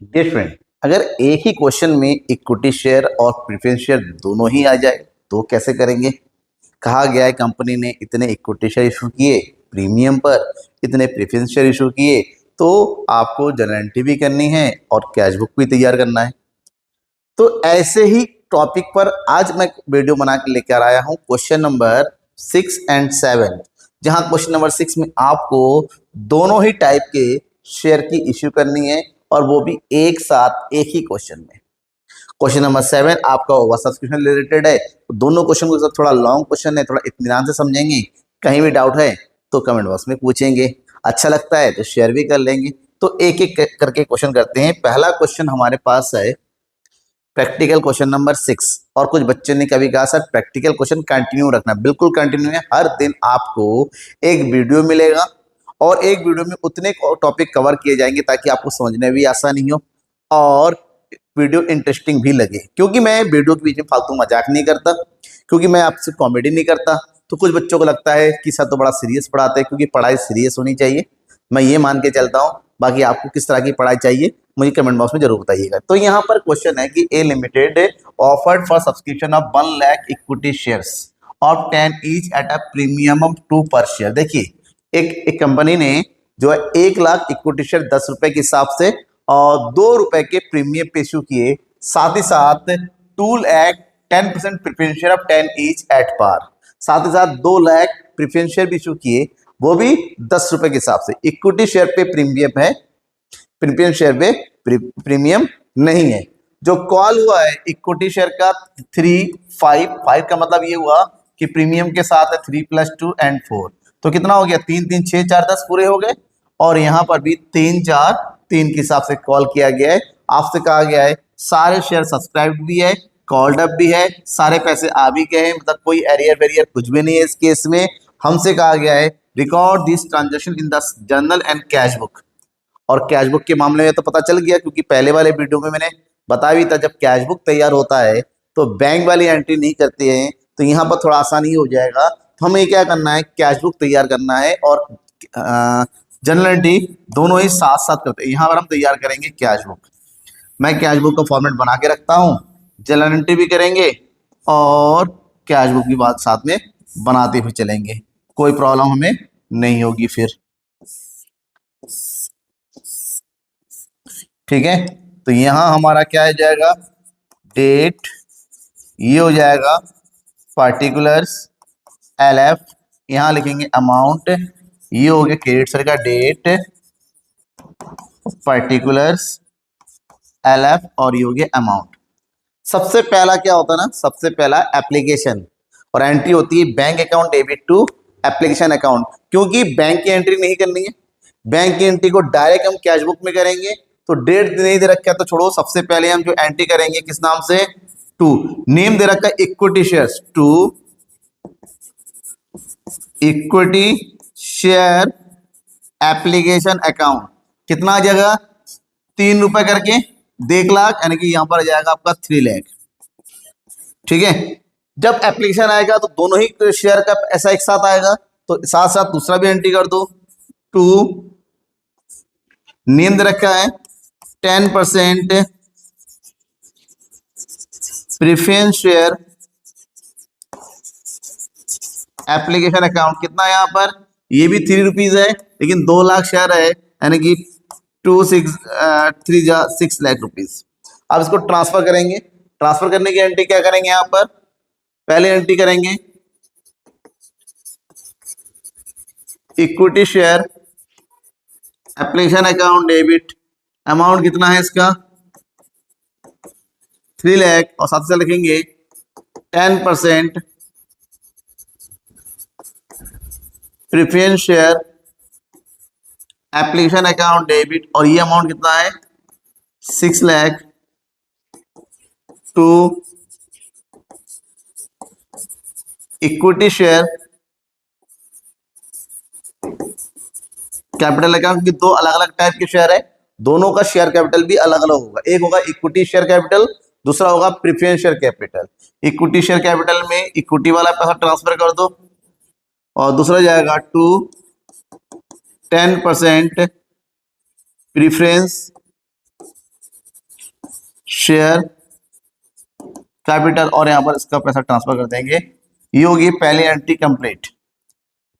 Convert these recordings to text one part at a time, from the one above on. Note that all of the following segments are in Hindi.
डियर फ्रेंड, अगर एक ही क्वेश्चन में इक्विटी शेयर और प्रेफरेंस शेयर दोनों ही आ जाए तो कैसे करेंगे। कहा गया है कंपनी ने इतने इक्विटी शेयर इशू किए प्रीमियम पर, इतने प्रेफरेंस शेयर इशू किए, तो आपको जनरल एंट्री भी करनी है और कैश बुक भी तैयार करना है। तो ऐसे ही टॉपिक पर आज मैं वीडियो बना के लेकर आया हूं, क्वेश्चन नंबर 6 और 7, जहां क्वेश्चन नंबर 6 में आपको दोनों ही टाइप के शेयर की इश्यू करनी है और वो भी एक साथ एक ही क्वेश्चन में। क्वेश्चन नंबर 7 आपका ओवर सब्सक्रिप्शन रिलेटेड है, तो दोनों क्वेश्चन को थोड़ा लॉन्ग क्वेश्चन है, थोड़ा इत्मीनान से समझेंगे। कहीं भी डाउट है तो कमेंट बॉक्स में पूछेंगे, अच्छा लगता है तो शेयर भी कर लेंगे। तो एक एक करके क्वेश्चन करते हैं। पहला क्वेश्चन हमारे पास है प्रैक्टिकल क्वेश्चन नंबर 6। और कुछ बच्चे ने कभी कहा सर प्रैक्टिकल क्वेश्चन कंटिन्यू रखना, बिल्कुल कंटिन्यू है। हर दिन आपको एक वीडियो मिलेगा और एक वीडियो में उतने टॉपिक कवर किए जाएंगे ताकि आपको समझने में भी आसानी हो और वीडियो इंटरेस्टिंग भी लगे। क्योंकि मैं वीडियो के बीच में फालतू मजाक नहीं करता, क्योंकि मैं आपसे कॉमेडी नहीं करता। तो कुछ बच्चों को लगता है कि सर तो बड़ा सीरियस पढ़ाते हैं, क्योंकि पढ़ाई सीरियस होनी चाहिए, मैं ये मान के चलता हूँ। बाकी आपको किस तरह की पढ़ाई चाहिए मुझे कमेंट बॉक्स में जरूर बताइएगा। तो यहाँ पर क्वेश्चन है कि a limited offered for subscription of 1 lakh equity shares of 10 each at a premium of 2 per share. देखिए एक कंपनी ने जो है 1 लाख इक्विटी शेयर 10 रुपए के हिसाब से और 2 रुपए के प्रीमियम पे इशू किए, साथ ही साथ 2 lakh 10% preference share of 10 each at par, साथ ही साथ 2 लाख प्रेफरेंस शेयर भी इशू किए, वो भी 10 रुपए के हिसाब से। इक्विटी शेयर पे प्रीमियम है, प्रीमियम शेयर पे प्रीमियम नहीं है। जो कॉल हुआ है इक्विटी शेयर का 3 5 का मतलब ये हुआ कि प्रीमियम के साथ है 3 + 2 & 4, तो कितना हो गया 3 3 6 4 10 पूरे हो गए। और यहाँ पर भी 3 4 3 के हिसाब से कॉल किया गया है। आपसे कहा गया है सारे शेयर सब्सक्राइब्ड भी है, कॉल्ड अप भी है, सारे पैसे आ भी गए हैं, मतलब कोई एरियर वेरियर कुछ भी नहीं है इस केस में। हमसे कहा गया है record this transaction in the journal and cash book. और कैश बुक के मामले में तो पता चल गया, क्योंकि पहले वाले वीडियो में मैंने बताया भी था, जब कैश बुक तैयार होता है तो बैंक वाली एंट्री नहीं करते हैं, तो यहाँ पर थोड़ा आसानी हो जाएगा। तो हमें क्या करना है, कैश बुक तैयार करना है और जनरल एंट्री दोनों ही साथ साथ करते हैं। यहाँ पर हम तैयार करेंगे कैश बुक। मैं कैश बुक का फॉर्मेट बना के रखता हूँ, जनरल एंट्री भी करेंगे और कैश बुक की बात साथ में बनाते हुए चलेंगे, कोई प्रॉब्लम हमें नहीं होगी फिर। ठीक है, तो यहां हमारा क्या हो जाएगा, डेट, ये हो जाएगा पार्टिकुलर्स, LF, यहां लिखेंगे अमाउंट, ये हो गया क्रेडिट सर का डेट, पार्टिकुलर्स, LF, और ये हो गया अमाउंट। सबसे पहला क्या होता है ना, सबसे पहला एप्लीकेशन और एंट्री होती है bank account debit to application account. क्योंकि बैंक की एंट्री नहीं करनी है, बैंक की एंट्री को डायरेक्ट हम कैश बुक में करेंगे। तो डेट नहीं दे रखा है तो छोड़ो, सबसे पहले हम जो एंट्री करेंगे किस नाम से, टू, नेम दे रखा है equity shares, to equity share application account. कितना आ जाएगा, 3 रुपए करके 1 लाख, यानी कि यहां पर आ जाएगा आपका 3 लाख। ठीक है, जब एप्लीकेशन आएगा तो दोनों ही शेयर का ऐसा एक साथ आएगा, तो साथ साथ दूसरा भी एंट्री कर दो। टू, नेम दे रखा है 10% प्रेफरेंस शेयर एप्लीकेशन अकाउंट। कितना है यहाँ पर, ये भी 3 रुपीज है, लेकिन 2 लाख शेयर है, यानी कि 6 लाख रुपीज। अब इसको ट्रांसफर करेंगे। ट्रांसफर करने की एंट्री क्या करेंगे, यहाँ पर पहले एंट्री करेंगे equity share application account debit, amount कितना है इसका 3 लाख, और साथ से लिखेंगे 10% preference share application account debit, और ये अमाउंट कितना है 6 lakh to equity share capital account की। 2 अलग अलग टाइप के शेयर है, दोनों का शेयर कैपिटल भी अलग अलग होगा। एक होगा इक्विटी शेयर कैपिटल, दूसरा होगा preference share capital. Equity share capital में इक्विटी वाला पैसा ट्रांसफर कर दो, और दूसरा जाएगा टू 10% प्रेफरेंस शेयर कैपिटल, और यहाँ पर इसका पैसा ट्रांसफर कर देंगे। ये होगी पहली एंट्री कंप्लीट,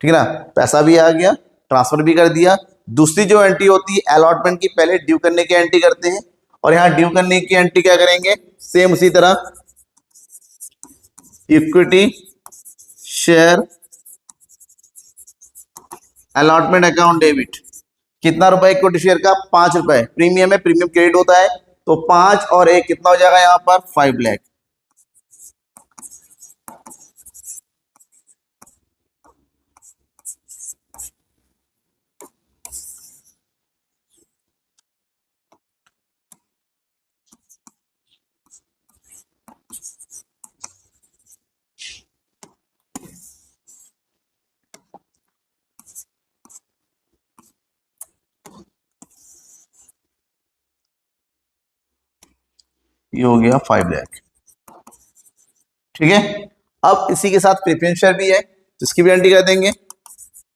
ठीक है ना, पैसा भी आ गया, ट्रांसफर भी कर दिया। दूसरी जो एंट्री होती है अलॉटमेंट की, पहले ड्यू करने की एंट्री करते हैं, और यहाँ ड्यू करने की एंट्री क्या करेंगे, सेम उसी तरह equity share allotment account debit, कितना रुपए इक्विटी शेयर का, 5 रुपए, प्रीमियम है, प्रीमियम क्रेडिट होता है, तो 5 और 1 कितना हो जाएगा यहाँ पर 5 लाख। ये हो गया 5 लाख, ठीक है। अब इसी के साथ प्रेफरेंस शेयर भी है, जिसकी भी एंट्री कर देंगे।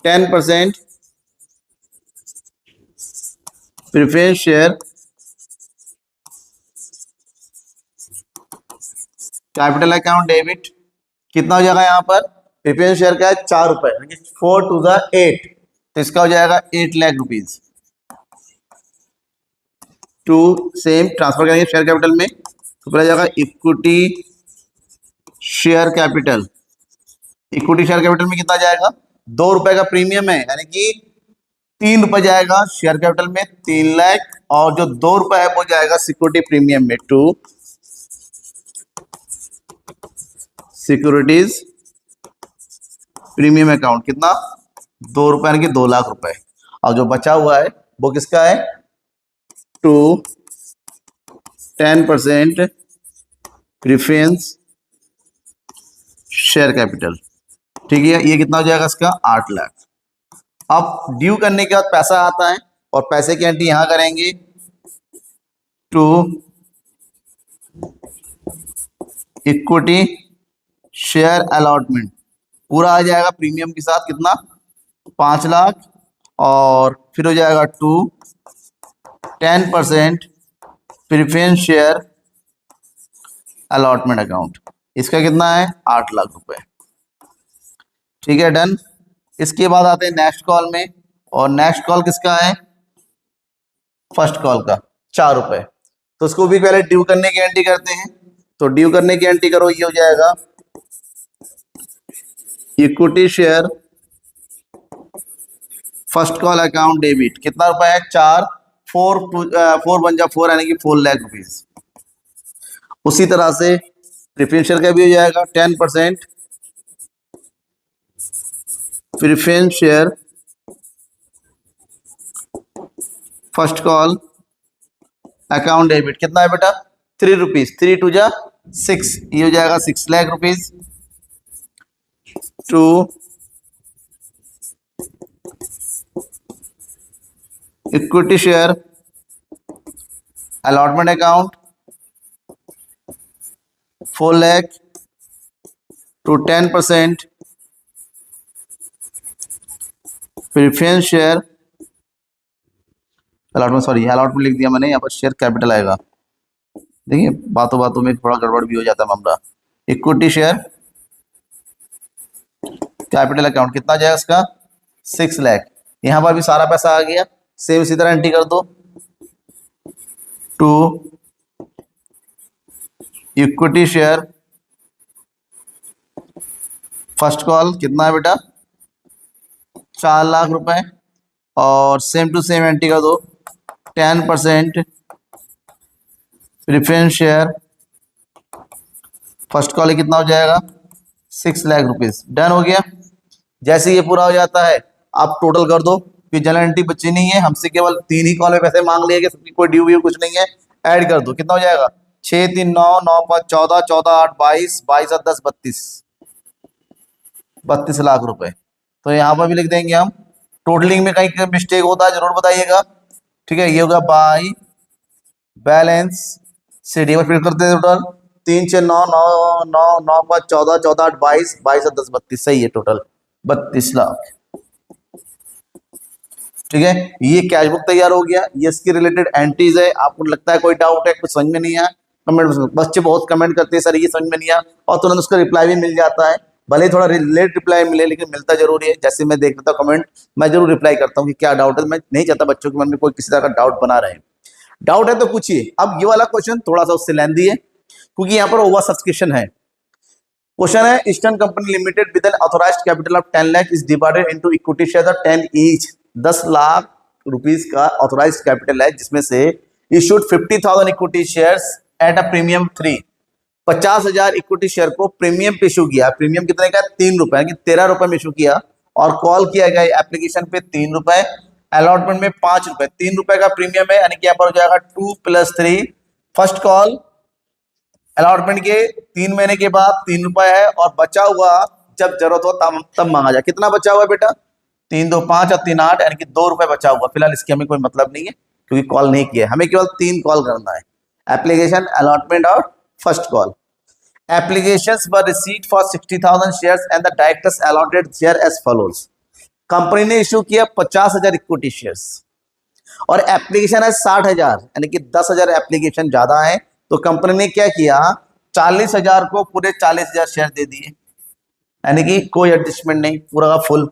10% preference share capital account debit, कितना हो जाएगा यहाँ पर, प्रेफरेंस शेयर का है 4 रुपए, 4 टू द 8, तो इसका हो जाएगा 8 lakh rupees. To same transfer करेंगे शेयर कैपिटल में, तो पहले जाएगा equity share capital. Equity share capital में कितना जाएगा, 2 रुपए का प्रीमियम है, यानी कि 3 रुपए जाएगा शेयर कैपिटल में, 3 लाख, और जो 2 रुपए है वो जाएगा सिक्योरिटी प्रीमियम में, टू सिक्योरिटीज प्रीमियम अकाउंट, कितना 2 रुपए, यानी कि 2 लाख रुपए। और जो बचा हुआ है वो किसका है, टू 10% प्रेफरेंस शेयर कैपिटल, ठीक है। ये कितना हो जाएगा इसका 8 लाख। अब ड्यू करने के बाद पैसा आता है, और पैसे की एंट्री यहां करेंगे, टू इक्विटी शेयर अलॉटमेंट, पूरा आ जाएगा प्रीमियम के साथ, कितना 5 लाख, और फिर हो जाएगा to 10% preference share allotment account, इसका कितना है 8 लाख रुपए, ठीक है, डन। इसके बाद आते हैं नेक्स्ट कॉल में, और नेक्स्ट कॉल किसका है, फर्स्ट कॉल का, 4 रुपए, तो उसको भी पहले ड्यू करने की एंट्री करते हैं। तो ड्यू करने की एंट्री करो, ये हो जाएगा equity share first call account debit, कितना रुपए है 4, 4 बन जा 4, यानी कि 4 लाख रुपीज। उसी तरह से प्रेफरेंस शेयर का भी हो जाएगा 10% preference share first call account debit, कितना है बेटा 3 रुपीज, 3 टू जा 6, ये हो जाएगा 6 lakh rupees. To equity share allotment account 4 lakh, to 10% preference share allotment, sorry allotment लिख दिया मैंने, यहाँ पर शेयर कैपिटल आएगा, देखिए बातों बातों में थोड़ा गड़बड़ भी हो जाता है मामला। इक्विटी शेयर कैपिटल अकाउंट, कितना जाएगा इसका 6 लाख, यहाँ पर भी सारा पैसा आ गया, सेम इसी तरह एंट्री कर दो। To equity share first call, कितना है बेटा 4 लाख रुपए, और सेम टू सेम एंट्री कर दो, 10% प्रेफरेंस शेयर फर्स्ट कॉल कितना हो जाएगा 6 लाख रुपीज, डन हो गया। जैसे ये पूरा हो जाता है, आप टोटल कर दो, कि जनरल एंट्री बची नहीं है, हमसे केवल 3 ही कॉल में पैसे मांग लिए, सबकी कोई ड्यू व्यू कुछ नहीं है, ऐड कर दो, कितना हो जाएगा 6 3 9 9 5 14 14 8 22 22 10 32 लाख रुपए। तो यहाँ पर भी लिख देंगे हम, टोटलिंग में कहीं मिस्टेक होता है जरूर बताइएगा, ठीक है। ये होगा बाई बैलेंस शीट, फिर करते हैं टोटल 3 6 9 9 9 9 5 14 14 8 22 22 10 32, सही है, टोटल 32 लाख, ठीक है। ये कैश बुक तैयार हो गया, ये इसके रिलेटेड एंट्रीज है। आपको लगता है कोई डाउट है, कुछ समझ में नहीं आया, कमेंट, बच्चे बहुत कमेंट करते हैं सर ये समझ में नहीं आया, और तुरंत उसका रिप्लाई भी मिल जाता है, भले ही थोड़ा लेट रिप्लाई मिले लेकिन मिलता जरूर है। जैसे मैं देख लेता हूँ कमेंट, मैं जरूर रिप्लाई करता हूँ कि क्या डाउट है। मैं नहीं चाहता बच्चों के मन में कोई किसी तरह का डाउट बना रहे। डाउट है तो पूछिए। अब ये वाला क्वेश्चन थोड़ा सा उससे लेंदी है क्योंकि यहाँ पर ओवर सब्सक्रिप्शन है। क्वेश्चन है eastern company limited with an authorised capital of 10 lakh is divided into equity share of 10 each. 10 lakh rupees का ऑथोराइज्ड कैपिटल है जिसमें से issued 50,000 equity shares at a premium 3। 50,000 equity share को प्रीमियम पे इशू किया। प्रीमियम कितने का? 3 रुपए, यानी 13 रुपए में इशू किया, और कॉल किया गया एप्लीकेशन पे 3 रुपए, अलॉटमेंट में 5 रुपए। 3 रुपए का प्रीमियम है, यानी कि यहाँ पर हो जाएगा 2 + 3। फर्स्ट कॉल अलॉटमेंट के 3 महीने के बाद 3 रुपए है, और बचा हुआ जब जरूरत हो तब मांगा जाए। कितना बचा हुआ है बेटा? 3 2 5 और 3 8, यानी कि 2 रुपए बचा हुआ। फिलहाल इसकी हमें कोई मतलब नहीं है क्योंकि कॉल नहीं किया, हमें केवल 3 कॉल करना है, एप्लीकेशन, अलॉटमेंट और first call. Applications were received for 60,000 shares and the directors allotted share as follows। Company ने इशू किया 50,000 इक्विटी शेयर्स और एप्लीकेशन है 60,000, यानी कि 10,000 एप्लीकेशन ज्यादा है। तो कंपनी ने क्या किया? 40,000 को पूरे 40,000 शेयर दे दिए, यानी कि कोई एडजस्टमेंट नहीं, पूरा का फुल।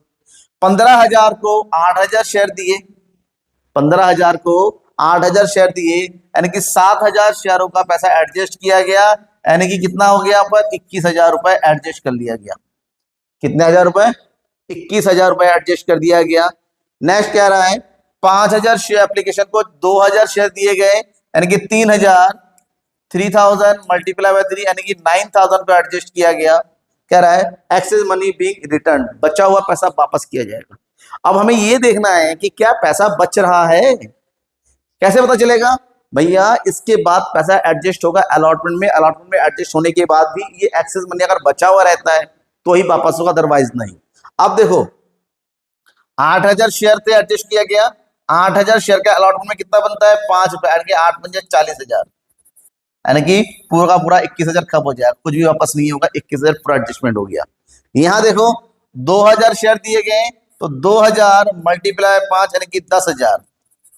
15,000 को 8,000 शेयर दिए, 15,000 को 8,000 शेयर दिए, यानी कि 7,000 शेयरों का पैसा एडजस्ट किया गया, यानी कि कितना हो गया? पर 21,000 रुपए एडजस्ट कर लिया गया। कितने हजार रुपए? 21,000 रुपए एडजस्ट कर दिया गया। नेक्स्ट क्या रहा है? 5,000 शेयर एप्लीकेशन को 2,000 शेयर दिए गए, यानी कि 3,000, 3,000 मल्टीप्लाई बाय 3, यानी कि 9,000 को एडजस्ट किया गया। क्या रहा है? एक्सेस मनी बीइंग रिटर्न, बचा हुआ पैसा वापस किया जाएगा। अब हमें यह देखना है कि क्या पैसा बच रहा है। कैसे पता चलेगा? भैया इसके बाद पैसा एडजस्ट होगा अलॉटमेंट में, अलॉटमेंट में एडजस्ट होने के बाद भी ये एक्सेस मनी अगर बचा हुआ रहता है तो ही वापस होगा, अदरवाइज नहीं। अब देखो 8,000 शेयर से एडजस्ट किया गया, 8,000 शेयर का अलॉटमेंट में कितना बनता है? 5 रुपए, यानी कि 8 × 40,000, यानी कि पूरा का पूरा 21,000 खप हो जाएगा, कुछ भी वापस नहीं होगा, 21,000 पूरा एडजस्टमेंट हो गया। यहाँ देखो 2,000 शेयर दिए गए, तो 2,000 मल्टीप्लाई 5, यानी कि 10,000,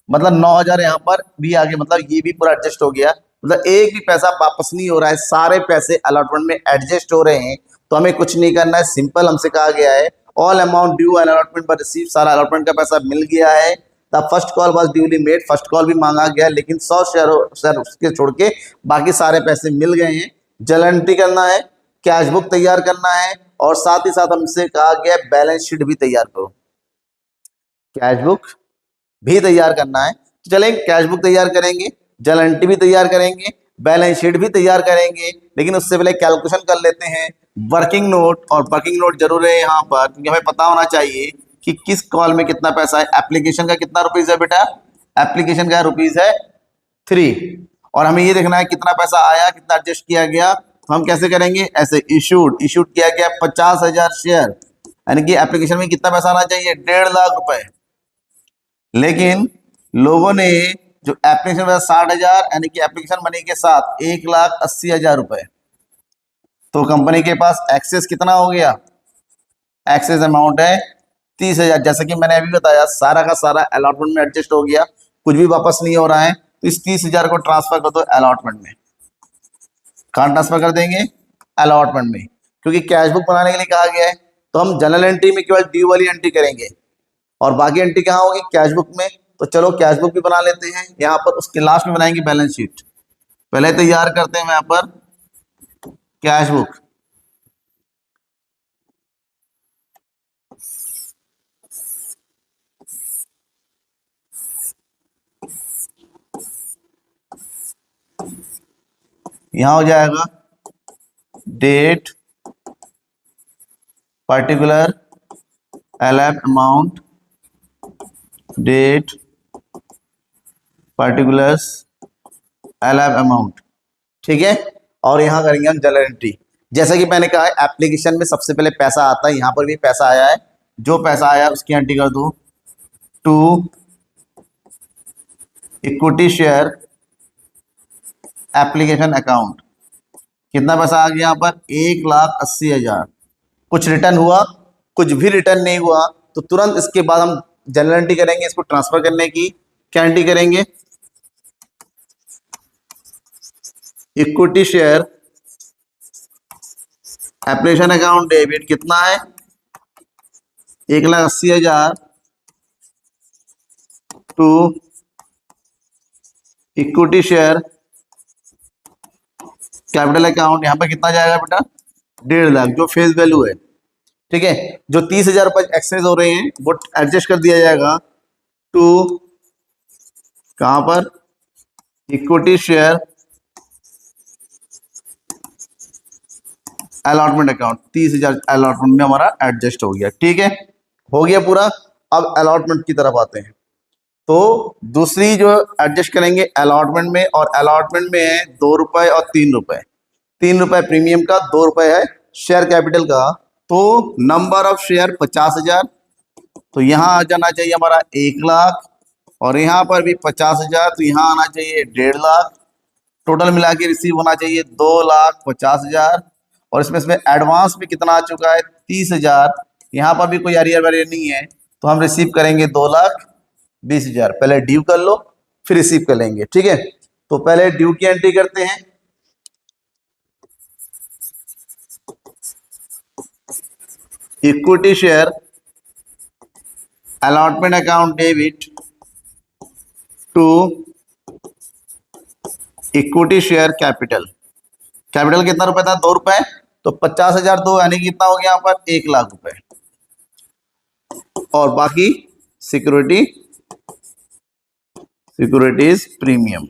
मतलब 9,000 यहाँ पर भी आ गए, मतलब ये भी पूरा एडजस्ट हो गया। मतलब एक भी पैसा वापस नहीं हो रहा है, सारे पैसे अलॉटमेंट में एडजस्ट हो रहे हैं। तो हमें कुछ नहीं करना है, सिंपल हमसे कहा गया है all amount due and allotment पर रिसीव, सारा अलॉटमेंट का पैसा मिल गया है। The first call was duly made, first call भी मांगा गया लेकिन 100 शेयर उसके छोड़ के बाकी सारे पैसे मिल गए हैं। जर्नल एंट्री करना है, कैश बुक तैयार करना है, और साथ ही साथ हमसे कहा गया बैलेंस शीट भी तैयार करो। कैश बुक भी तैयार करना है, तो चलेंगे कैश बुक तैयार करेंगे, जर्नल एंट्री भी तैयार करेंगे, बैलेंस शीट भी तैयार करेंगे। लेकिन उससे पहले कैलकुलेशन कर लेते हैं वर्किंग नोट, और वर्किंग नोट जरूर है यहाँ पर क्योंकि हमें पता होना चाहिए कि किस कॉल में कितना पैसा है। एप्लीकेशन का कितना रुपीज है बेटा? एप्लीकेशन का रुपीज है 3, और हमें ये देखना है कितना पैसा आया, कितना एडजस्ट किया गया। तो हम कैसे करेंगे? ऐसे इशूड किया गया 50,000 शेयर, यानी कि एप्लीकेशन में कितना पैसा आना चाहिए? 1.5 लाख रुपए, लेकिन लोगों ने जो एप्लीकेशन में 60,000, यानी कि एप्लीकेशन मनी के साथ 1,80,000 रुपए। तो कंपनी के पास एक्सेस कितना हो गया? एक्सेस अमाउंट है 30,000। जैसे कि मैंने अभी बताया सारा का सारा अलॉटमेंट में एडजस्ट हो गया, कुछ भी वापस नहीं हो रहा है। तो इस 30,000 को ट्रांसफर कर दो अलॉटमेंट में। कहाँ ट्रांसफर कर देंगे? अलॉटमेंट में, क्योंकि कैश बुक बनाने के लिए कहा गया है। तो हम जर्नल एंट्री में केवल ड्यू वाली एंट्री करेंगे और बाकी एंट्री कहाँ होगी? कैश बुक में। तो चलो कैश बुक भी बना लेते हैं यहाँ पर, उसके लास्ट में बनाएंगे बैलेंस शीट। पहले तैयार करते हैं यहाँ पर कैश बुक। यहां हो जाएगा date, particular, LF amount, date, particulars, LF amount, ठीक है। और यहां करेंगे हम जर्नल एंट्री। जैसा कि मैंने कहा एप्लीकेशन में सबसे पहले पैसा आता है, यहां पर भी पैसा आया है, जो पैसा आया उसकी एंट्री कर दो। To equity share application account, कितना पैसा आ गया यहाँ पर? 1,80,000। कुछ रिटर्न हुआ? कुछ भी रिटर्न नहीं हुआ। तो तुरंत इसके बाद हम जर्नल एंट्री करेंगे इसको ट्रांसफर करने की। क्या एंट्री करेंगे? Equity share application account debit कितना है, 1,80,000 to equity share capital account. यहां पर कितना जाएगा बेटा, 1,50,000 जो फेस वैल्यू है। ठीक है, जो 30,000 रुपए एक्सचेंज हो रहे हैं वो एडजस्ट कर दिया जाएगा टू कहां पर, equity share allotment account. 30,000 allotment में हमारा एडजस्ट हो गया। ठीक है, हो गया पूरा। अब अलॉटमेंट की तरफ आते हैं। तो दूसरी जो एडजस्ट करेंगे अलॉटमेंट में, और अलॉटमेंट में है 2 रुपए और 3 रुपए। 3 रुपए प्रीमियम का, 2 रुपए है शेयर कैपिटल का। तो नंबर ऑफ शेयर 50,000, तो यहां आ जाना चाहिए हमारा 1,00,000, और यहां पर भी 50,000, तो यहां आना चाहिए 1,50,000। टोटल मिला के रिसीव होना चाहिए 2,50,000। और इसमें एडवांस भी कितना आ चुका है, 30,000। यहाँ पर भी कोई अरियर वरियर नहीं है, तो हम रिसीव करेंगे 2,20,000। पहले ड्यू कर लो फिर रिसीव कर लेंगे। ठीक है, तो पहले ड्यू की एंट्री करते हैं। Equity share allotment account debit to equity share capital. Capital कितना रुपए था, 2 रुपए, तो 50,000 दो यानी कितना हो गया यहाँ पर, 1,00,000 रुपए। और बाकी सिक्योरिटीज प्रीमियम,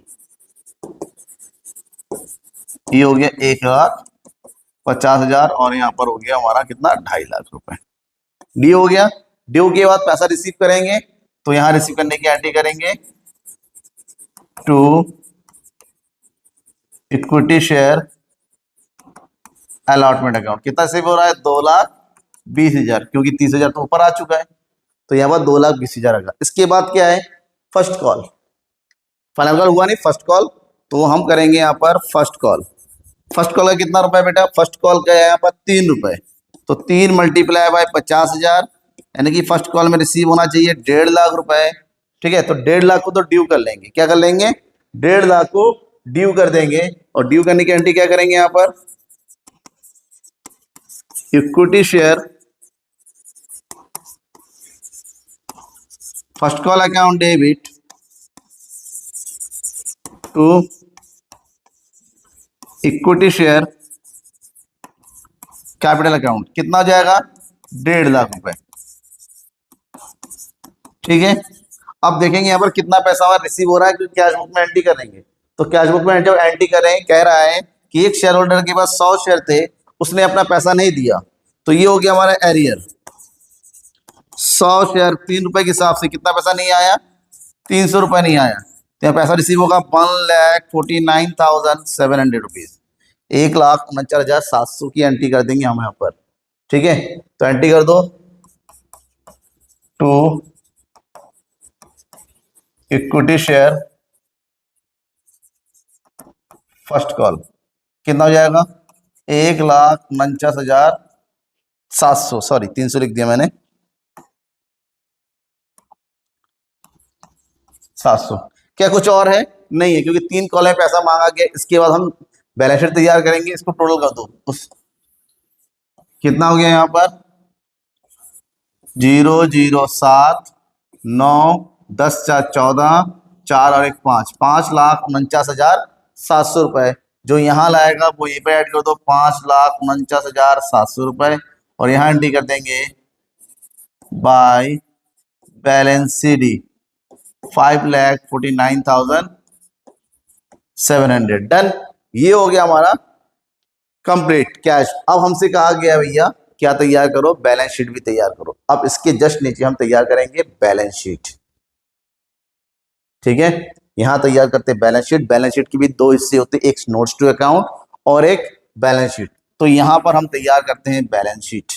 ये हो गया 1,50,000, और यहाँ पर हो गया हमारा कितना, 2,50,000 रुपए। ड्यू हो गया। ड्यू के बाद पैसा रिसीव करेंगे, तो यहां रिसीव करने की एंट्री करेंगे to equity share allotment account. कितना सेव हो रहा है, 2,20,000, क्योंकि 30,000 तो ऊपर आ चुका है, तो यहाँ पर 2,20,000 आएगा। इसके बाद क्या है, फर्स्ट कॉल। फाइनल कॉल हुआ नहीं, फर्स्ट कॉल, तो हम करेंगे यहाँ पर फर्स्ट कॉल। फर्स्ट कॉल का कितना रुपए बेटा, फर्स्ट कॉल का है यहाँ पर 3 रुपए, तो 3 मल्टीप्लाई बाय 50,000, यानी कि फर्स्ट कॉल में रिसीव होना चाहिए 1,50,000 रुपए। ठीक है, तो 1,50,000 को तो ड्यू कर लेंगे। क्या कर लेंगे, 1,50,000 को ड्यू कर देंगे। और ड्यू करने की एंट्री क्या करेंगे, यहाँ पर equity share first call account debit to equity share capital account. कितना हो जाएगा, 1,50,000 रुपए। ठीक है, अब देखेंगे यहाँ पर कितना पैसा हमारा रिसीव हो रहा है, क्योंकि कैश बुक में एंट्री करेंगे। तो कैश बुक में जब एंट्री कर रहे हैं, कह रहा है कि एक शेयर होल्डर के पास 100 शेयर थे, उसने अपना पैसा नहीं दिया, तो ये हो गया हमारा एरियर। 100 शेयर 3 रुपए के हिसाब से कितना पैसा नहीं आया, 300 रुपए नहीं आया, तो यहाँ पैसा रिसीव होगा 1,49,700 रुपीज। 1,49,700 की एंट्री कर देंगे हम यहाँ पर। ठीक है, तो एंट्री कर दो to equity share first call. कितना हो जाएगा, 1,49,700, सॉरी 300 लिख दिया मैंने, 700। क्या कुछ और है, नहीं है, क्योंकि 3 कॉल है, पैसा मांगा गया। इसके बाद हम बैलेंस शीट तैयार करेंगे, इसको टोटल कर दो। उस कितना हो गया यहाँ पर, 0,0,7,9,10,4 4 और 1 5, 5,49,700 रुपए। जो यहाँ लाएगा वो ये पे ऐड कर दो, 5,49,700 रुपए, और यहाँ एंट्री कर देंगे बाय बैलेंस शीट 5,49,700। डन, ये हो गया हमारा कंप्लीट कैश। अब हमसे कहा गया भैया क्या तैयार करो, बैलेंस शीट भी तैयार करो। अब इसके जस्ट नीचे हम तैयार करेंगे बैलेंस शीट। ठीक है, यहां तैयार करते हैं बैलेंस शीट। बैलेंस शीट की भी 2 हिस्से होते हैं, एक नोट्स टू अकाउंट और एक बैलेंस शीट। तो यहां पर हम तैयार करते हैं बैलेंस शीट।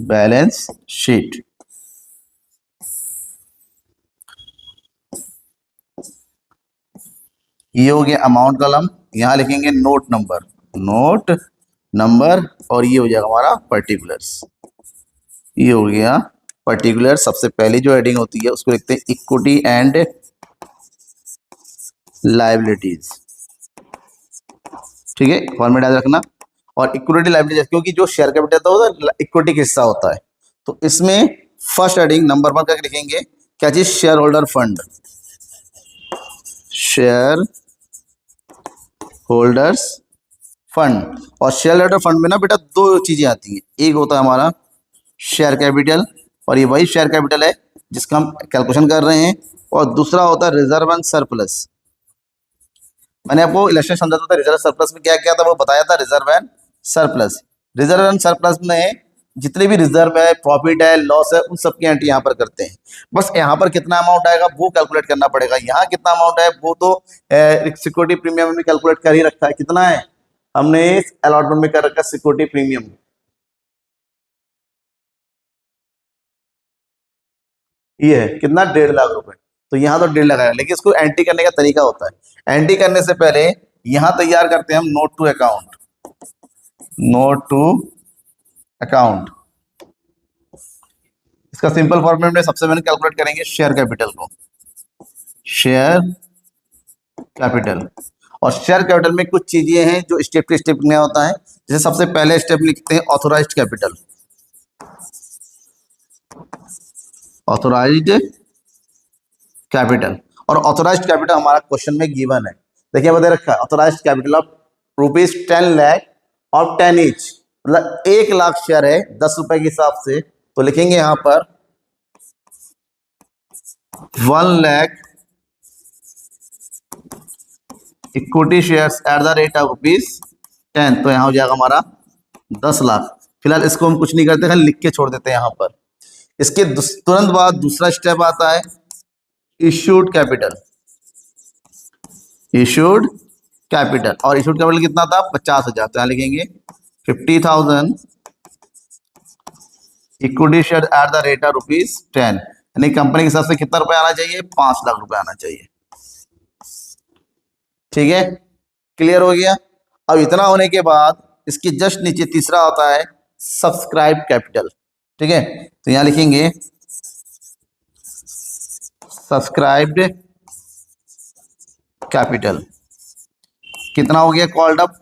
बैलेंस शीट ये हो गया अमाउंट कॉलम, यहां लिखेंगे नोट नंबर, और ये हो जाएगा हमारा पर्टिकुलर्स। ये हो गया पर्टिकुलर। सबसे पहले जो हेडिंग होती है उसको लिखते हैं इक्विटी एंड लाइबिलिटीज, ठीक है, फॉर्मेट याद रखना। और इक्विटी लाइबिलिटीज, क्योंकि जो शेयर कैपिटल होता है इक्विटी का हिस्सा होता है, तो इसमें फर्स्ट हेडिंग नंबर 1 करके लिखेंगे क्या चीज, share holder fund, share holders fund. और शेयर होल्डर फंड में ना बेटा दो चीजें आती हैं, एक होता है हमारा शेयर कैपिटल, और ये वही शेयर कैपिटल है जिसका हम कैलकुलेशन कर रहे हैं, और दूसरा होता है रिजर्व एंड सरप्लस। मैंने आपको इलेक्शन समझाता था रिजर्व सरप्लस में क्या क्या था, वो बताया था reserve and surplus. Reserve and surplus में जितने भी रिजर्व है, प्रॉफिट है, लॉस है, उन सब की एंट्री यहाँ पर करते हैं। बस यहाँ पर कितना अमाउंट आएगा वो कैलकुलेट करना पड़ेगा। यहाँ कितना अमाउंट है वो तो सिक्योरिटी प्रीमियम में भी कैलकुलेट कर ही रखा है, कितना है हमने अलॉटमेंट में कर रखा है सिक्योरिटी प्रीमियम, ये है कितना 1.5 लाख रुपए। तो यहाँ तो 1.5 लाख आएगा, लेकिन इसको एंट्री करने का तरीका होता है। एंट्री करने से पहले यहाँ तैयार करते हैं हम note to account, note to account. इसका सिंपल फॉर्मेट में सबसे पहले कैलकुलेट करेंगे शेयर कैपिटल को, शेयर कैपिटल। और शेयर कैपिटल में कुछ चीजें हैं जो स्टेप टू स्टेप में होता है। जैसे सबसे पहले स्टेप लिखते हैं ऑथोराइज्ड कैपिटल, ऑथोराइज्ड कैपिटल। और ऑथोराइज्ड कैपिटल हमारा क्वेश्चन में गिवन है, देखिए बता रखा है ऑथोराइज्ड कैपिटल ऑफ ₹10 लाख और 10 ईच, मतलब 1 लाख शेयर है 10 रुपए के हिसाब से, तो लिखेंगे यहां पर 1 lakh equity shares at the rate of ₹10, तो यहां हो जाएगा हमारा 10 लाख। फिलहाल इसको हम कुछ नहीं करते, खाली लिख के छोड़ देते हैं यहां पर। इसके तुरंत बाद दूसरा स्टेप आता है इश्यूड कैपिटल, इश्यूड कैपिटल। और इश्यूड कैपिटल कितना था 50,000, तो यहां लिखेंगे 50,000 equity share at the rate of ₹10, यानी कंपनी के हिसाब से कितना रुपए आना चाहिए, 5 लाख रुपए आना चाहिए। ठीक है, क्लियर हो गया। अब इतना होने के बाद इसके जस्ट नीचे तीसरा होता है सब्सक्राइब कैपिटल, ठीक है, तो यहां लिखेंगे सब्सक्राइब्ड कैपिटल। कितना हो गया कॉल्ड अप,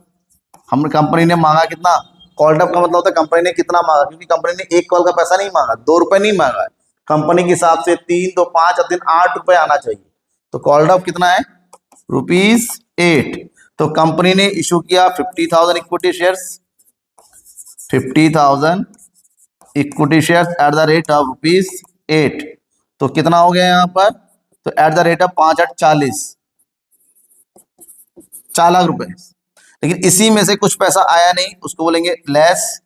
हम कंपनी ने मांगा कितना, कॉल्ड अप का मतलब होता है कंपनी ने कितना मांगा, क्योंकि कंपनी ने एक कॉल का पैसा नहीं मांगा, 2 रुपए नहीं मांगा, कंपनी के हिसाब से 3 तो 5 और 3 8 रुपए आना चाहिए। तो कॉल्ड अप कितना है ₹8। तो कंपनी ने इशू किया 50,000 equity shares, 50,000 equity shares at the rate of ₹8। तो कितना हो गया यहाँ पर, तो at the rate of 5 8 40, 4 lakh रुपए। लेकिन इसी में से कुछ पैसा आया नहीं, उसको बोलेंगे लेस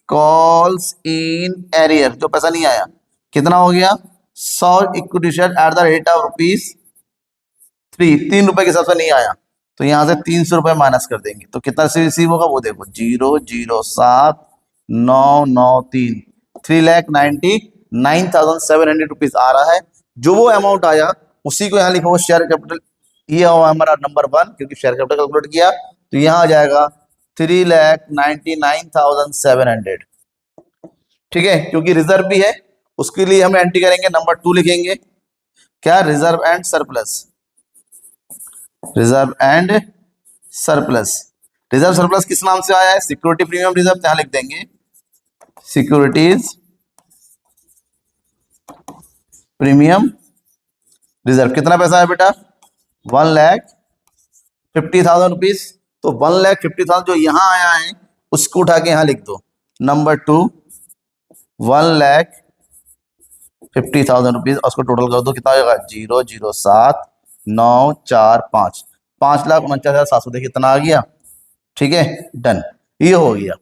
कॉल्स इन एरियर, जो पैसा नहीं आया। कितना हो गया 100 equity share at the rate of ₹3 रुपए के हिसाब से नहीं आया, तो यहां से 300 रुपए माइनस कर देंगे। तो कितना रिसीव होगा वो देखो 007,993 ₹3,99,700 आ रहा है। जो वो अमाउंट आया उसी को यहाँ लिखो शेयर कैपिटल, ये हमारा नंबर 1, क्योंकि शेयर कैपिटल कैलकुलेट किया, तो यहाँ आ जाएगा 3,99,700। ठीक है, क्योंकि रिजर्व भी है उसके लिए हम एंट्री करेंगे नंबर 2 लिखेंगे क्या, reserve and surplus, reserve and surplus. Reserve surplus किस नाम से आया है, सिक्योरिटी प्रीमियम रिजर्व, यहां लिख देंगे सिक्योरिटीज प्रीमियम रिजर्व। कितना पैसा है बेटा 1,50,000 तो 1,50,000 जो यहां आया है उसको उठा के यहां लिख दो नंबर 2 1,50,000 और उसको टोटल कर दो, कितना होगा 007,945, 5,49,700। देखिए इतना आ गया। ठीक है, डन, ये हो गया,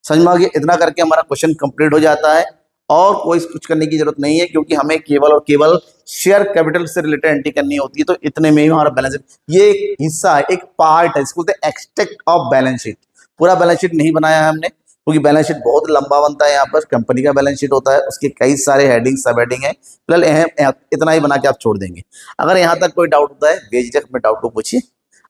समझ में आ गया। इतना करके हमारा क्वेश्चन कंप्लीट हो जाता है और कोई कुछ करने की जरूरत नहीं है, क्योंकि हमें केवल और केवल शेयर कैपिटल से रिलेटेड एंट्री करनी होती है। तो इतने में ही हमारा बैलेंस शीट, ये एक हिस्सा है, एक पार्ट है, इसको बोलते हैं एक्सट्रैक्ट ऑफ बैलेंस शीट। पूरा बैलेंस शीट नहीं बनाया है हमने, क्योंकि बैलेंस शीट बहुत लंबा बनता है। यहाँ पर कंपनी का बैलेंस शीट होता है, उसके कई सारे हेडिंग सब हेडिंग है। फिलहाल इतना ही बना के आप छोड़ देंगे। अगर यहाँ तक कोई डाउट होता है बेझिझक में डाउट को पूछिए,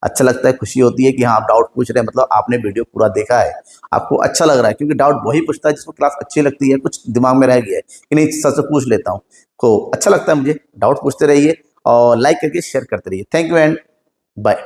अच्छा लगता है, खुशी होती है कि हाँ आप डाउट पूछ रहे हैं, मतलब आपने वीडियो पूरा देखा है, आपको अच्छा लग रहा है। क्योंकि डाउट वही पूछता है जिसको क्लास अच्छी लगती है, कुछ दिमाग में रह गया है कि नहीं सच से पूछ लेता हूँ, तो अच्छा लगता है मुझे। डाउट पूछते रहिए और लाइक करके शेयर करते रहिए। Thank you and bye.